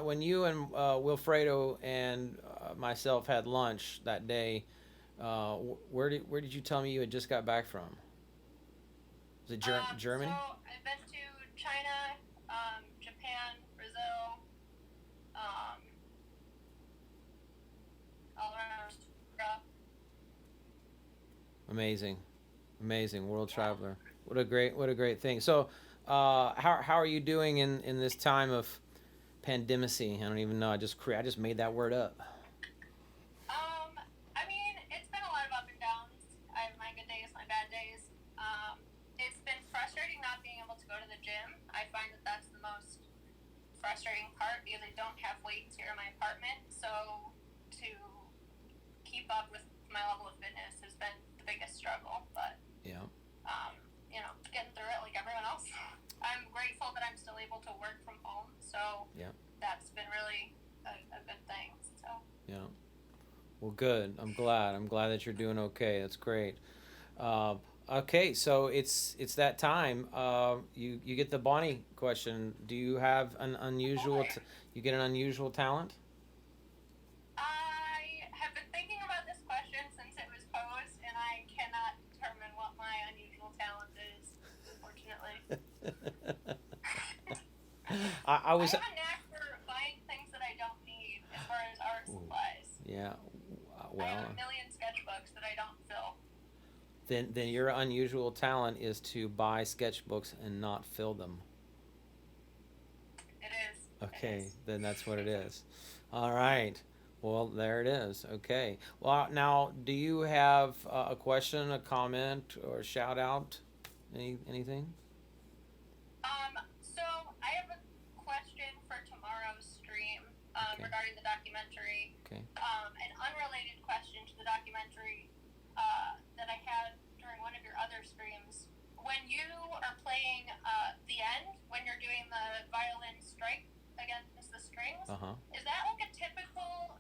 when you and Wilfredo and myself had lunch that day, where did you tell me you had just got back from? Was it Germany? So I've been to China, Japan, Brazil, um, all around Europe. Amazing world traveler. What a great thing. So, how are you doing in this time of pandemicy? I don't even know. I just made that word up. I mean, it's been a lot of up and downs. I have my good days, my bad days. It's been frustrating not being able to go to the gym. I find that that's the most frustrating part because I don't have weights here in my apartment. So to keep up with my level of fitness has been the biggest struggle. But Yeah. getting through it like everyone else. I'm grateful that I'm still able to work from home. So Yeah. that's been really a good thing. So. Yeah. Well, good. I'm glad. I'm glad that you're doing okay. That's great. Okay, so it's that time. You get the Bonnie question. Do you have an unusual? You get an unusual talent? I have been thinking about this question since it was posed, and I cannot determine what my unusual talent is, unfortunately. I was. I have a knack for buying things that I don't need as far as art supplies. Yeah. I Well, have a million sketchbooks that I don't fill. then your unusual talent is to buy sketchbooks and not fill them. It is. Okay, It is. then that's what it is. All right. Well, there it is. Okay. Well, now, do you have a question, a comment, or a shout out? Anything? So I have a question for tomorrow's stream Okay. regarding the documentary. Okay. An unrelated question to the documentary that I had during one of your other streams. When you are playing the end, when you're doing the violin strike against the strings, is that like a typical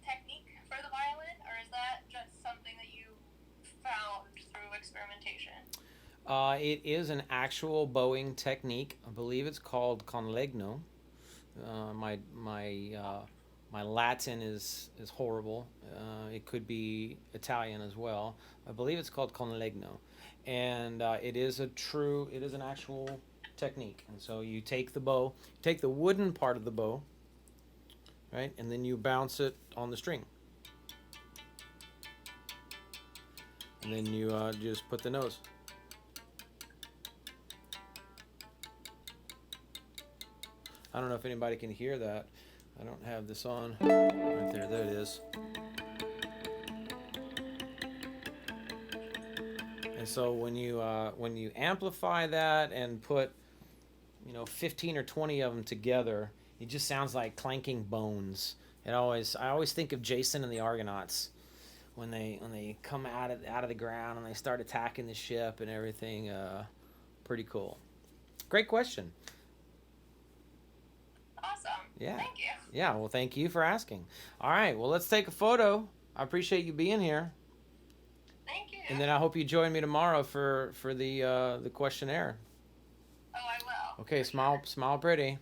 technique for the violin, or is that just something that you found through experimentation? It is an actual bowing technique. I believe it's called conlegno. My Latin is horrible. It could be Italian as well. I believe it's called conlegno, and it is an actual technique. And so you take the bow, take the wooden part of the bow, right, and then you bounce it on the string, and then you just put the notes. I don't know if anybody can hear that. I don't have this on. Right there, there it is. And so when you amplify that and put 15 or 20 of them together, it just sounds like clanking bones. I always think of Jason and the Argonauts when they come out of the ground and they start attacking the ship and everything. Pretty cool. Great question. Awesome. Yeah. Thank you. Yeah, well, thank you for asking. All right, well, let's take a photo. I appreciate you being here. Thank you. And then I hope you join me tomorrow for the questionnaire. Oh, I will. Okay, smile pretty.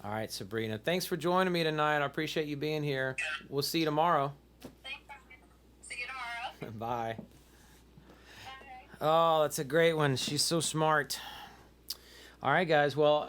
All right, Sabrina. Thanks for joining me tonight. I appreciate you being here. We'll see you tomorrow. Thanks. See you tomorrow. Bye. Bye. Oh, that's a great one. She's so smart. All right, guys. Well,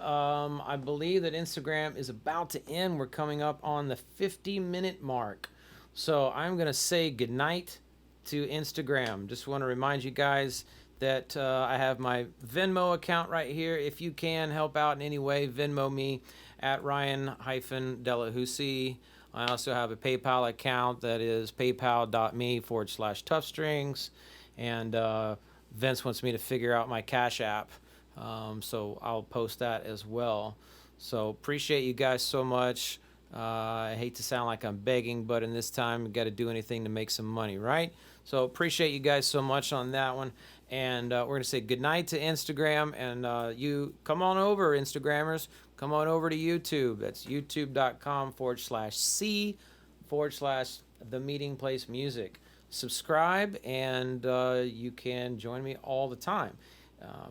I believe that Instagram is about to end. We're coming up on the 50-minute mark. So I'm going to say goodnight to Instagram. Just want to remind you guys that I have my Venmo account right here. If you can help out in any way, Venmo me at Ryan-Delahousie. I also have a PayPal account that is paypal.me/toughstrings. And Vince wants me to figure out my Cash App. So I'll post that as well. So appreciate you guys so much. I hate to sound like I'm begging, but in this time, you got to do anything to make some money, right? So appreciate you guys so much on that one. And we're going to say goodnight to Instagram. And you come on over, Instagrammers. Come on over to YouTube. That's youtube.com/C/The Meeting Place Music. Subscribe, and you can join me all the time.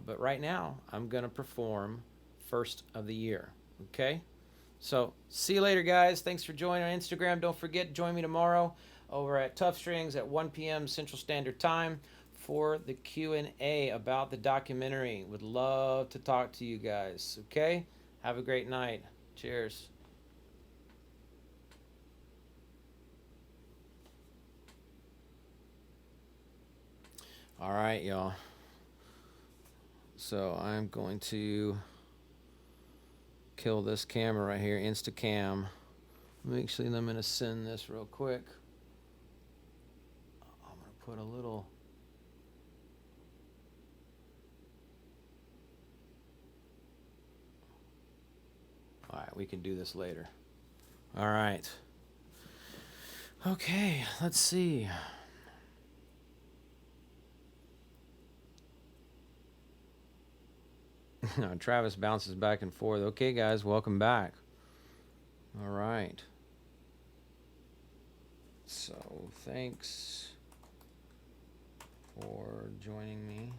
But right now, I'm going to perform First of the Year. Okay? So, see you later, guys. Thanks for joining on Instagram. Don't forget, join me tomorrow over at Tough Strings at 1 p.m. Central Standard Time for the Q&A about the documentary. Would love to talk to you guys. Okay? Have a great night. Cheers. All right, y'all. So I'm going to kill this camera right here, Instacam. Actually, I'm going to send this real quick. I'm going to put a little... All right, we can do this later. All right. Okay, let's see. Travis bounces back and forth. Okay, guys, welcome back. All right. So, thanks for joining me.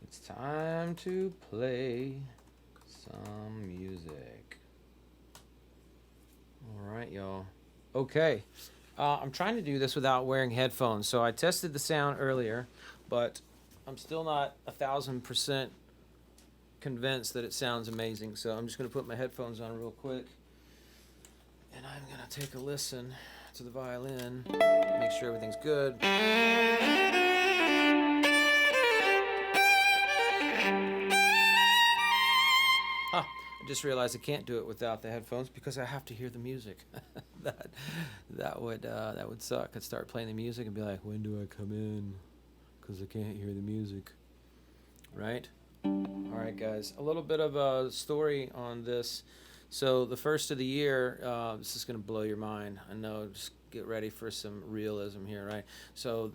It's time to play some music. All right, y'all. Okay. I'm trying to do this without wearing headphones. So I tested the sound earlier, but I'm still not 1,000% convinced that it sounds amazing. So I'm just going to put my headphones on real quick. And I'm going to take a listen to the violin, make sure everything's good. I just realized I can't do it without the headphones because I have to hear the music. that would suck. I'd start playing the music and be like, when do I come in? Because I can't hear the music. Right? All right, guys. A little bit of a story on this. So the first of the year, this is going to blow your mind. I know. Just get ready for some realism here, right? So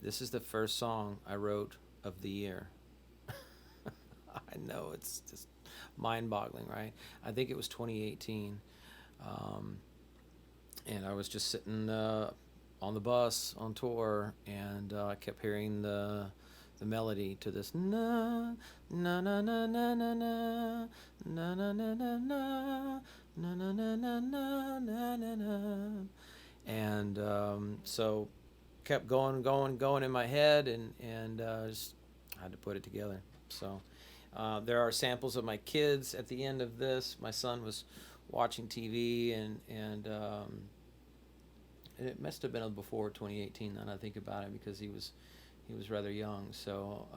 this is the first song I wrote of the year. I know, it's just mind-boggling, right? I think it was 2018, and I was just sitting on the bus on tour, and I kept hearing the melody to this na na na na na na na na na na na na na na na na na na na, and so kept going in my head, and just had to put it together. So. There are samples of my kids at the end of this. My son was watching TV, and it must have been before 2018. Now that I think about it, because he was rather young. So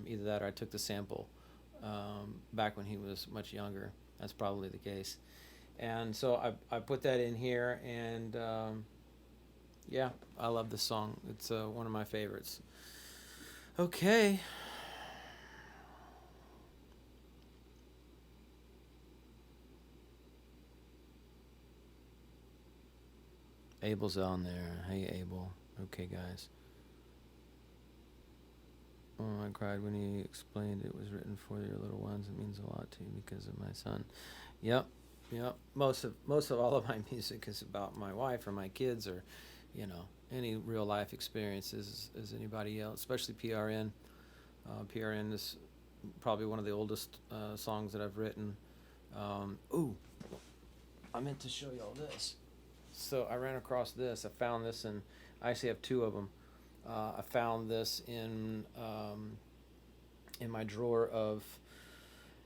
either that, or I took the sample back when he was much younger. That's probably the case. And so I put that in here, and yeah, I love this song. It's one of my favorites. Okay. Abel's on there. Hey, Abel. Okay, guys. Oh, I cried when he explained it was written for your little ones. It means a lot to you because of my son. Yep. Most of all of my music is about my wife or my kids, or, any real life experiences as anybody else, especially PRN. PRN is probably one of the oldest songs that I've written. I meant to show y'all this. So I ran across this. I found this, and I actually have two of them. I found this in my drawer of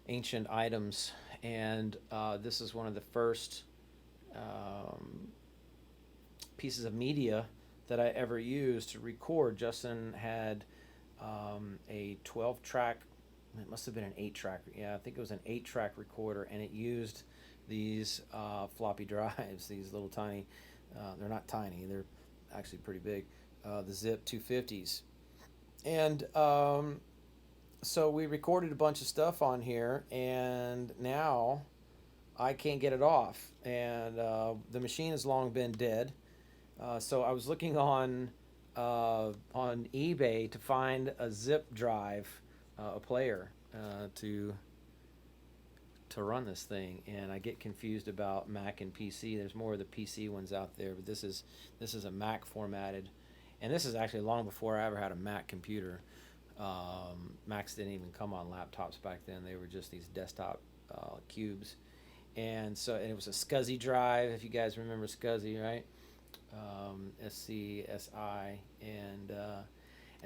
ancient items, and this is one of the first pieces of media that I ever used to record. Justin had a 12-track. It must have been an 8-track. Yeah, I think it was an 8-track recorder, and it used these floppy drives, these little tiny They're not tiny. They're actually pretty big. The Zip 250s. And so we recorded a bunch of stuff on here, and now I can't get it off. And the machine has long been dead. So I was looking on eBay to find a zip drive, a player to run this thing, and I get confused about Mac and PC. There's more of the PC ones out there, but this is a Mac formatted, and this is actually long before I ever had a Mac computer. Macs didn't even come on laptops back then; they were just these desktop cubes, and it was a SCSI drive. If you guys remember SCSI, right? SCSI, and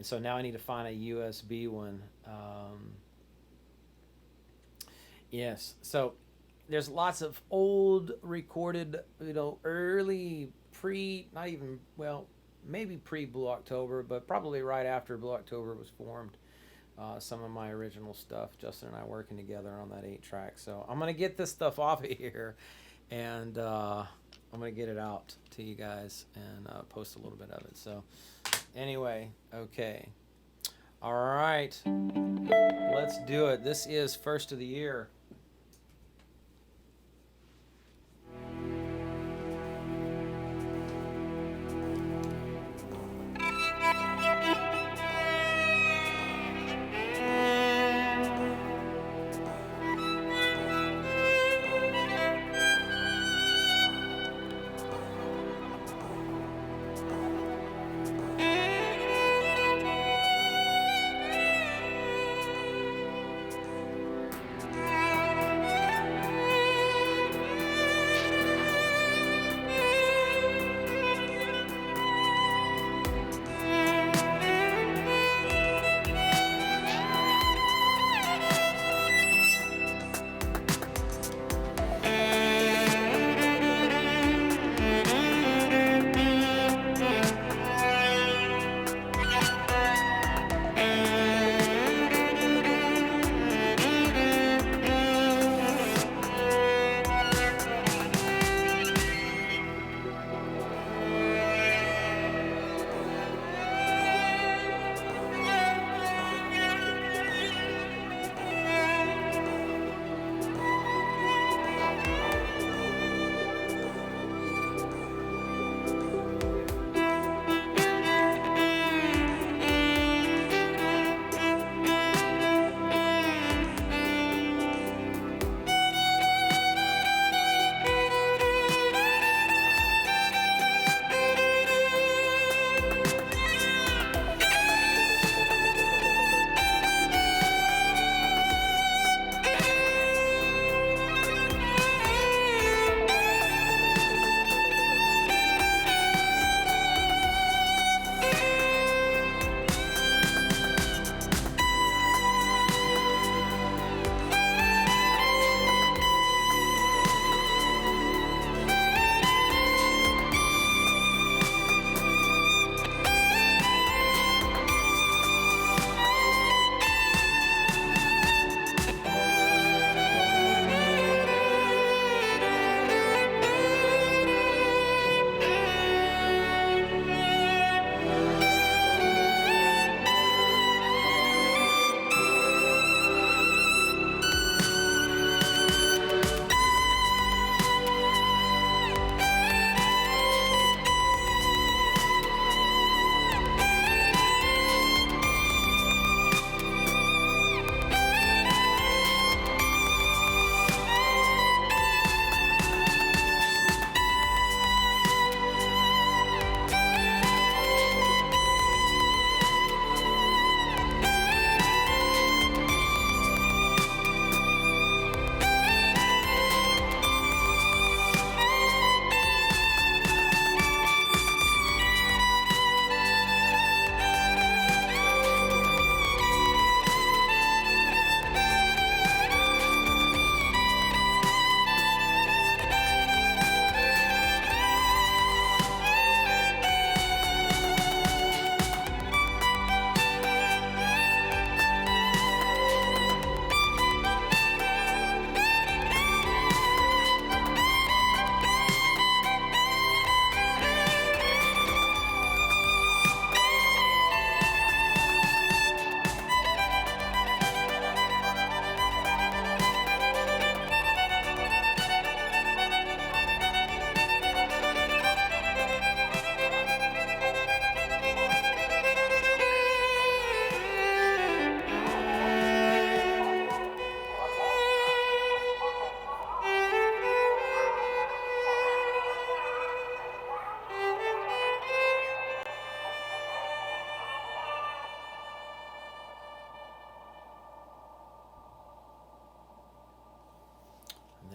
so now I need to find a USB one. Yes, so there's lots of old recorded, early not even, well, maybe pre-Blue October, but probably right after Blue October was formed. Some of my original stuff, Justin and I working together on that 8-track. So I'm going to get this stuff off of here, and I'm going to get it out to you guys and post a little bit of it. So anyway, okay. All right. Let's do it. This is first of the year.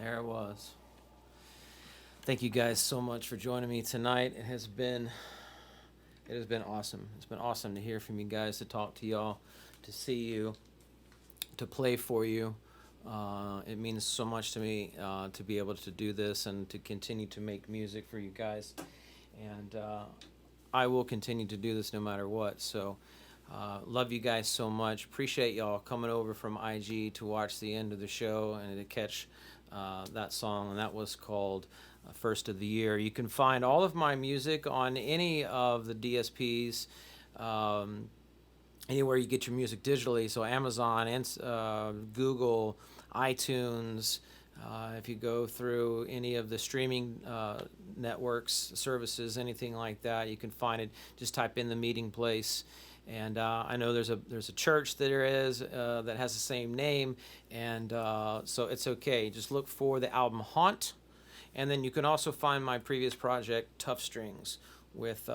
There it was. Thank you guys so much for joining me tonight. It has been awesome. It's been awesome to hear from you guys, to talk to y'all, to see you, to play for you. It means so much to me to be able to do this and to continue to make music for you guys. And I will continue to do this no matter what. So love you guys so much. Appreciate y'all coming over from IG to watch the end of the show and to catch that song. And that was called First of the Year. You can find all of my music on any of the DSPs, anywhere you get your music digitally. So Amazon, Google, iTunes. If you go through any of the streaming networks, services, anything like that, you can find it. Just type in The Meeting Place. And I know there's a church that has the same name, and so it's okay. Just look for the album Haunt, and then you can also find my previous project Tough Strings with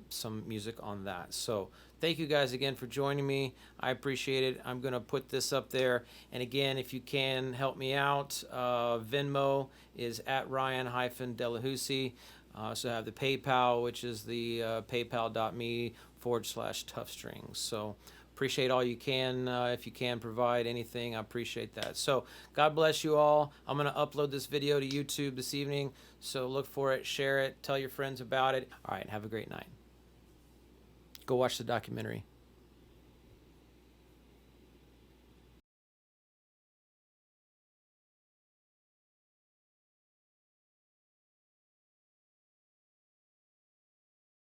some music on that. So thank you guys again for joining me. I appreciate it. I'm gonna put this up there, and again, if you can help me out, Venmo is at Ryan-Delahousie. I also have the PayPal, which is the paypal.me/toughstrings. So appreciate all you can. If you can provide anything, I appreciate that. So God bless you all. I'm going to upload this video to YouTube this evening. So look for it, share it, tell your friends about it. All right, have a great night. Go watch the documentary.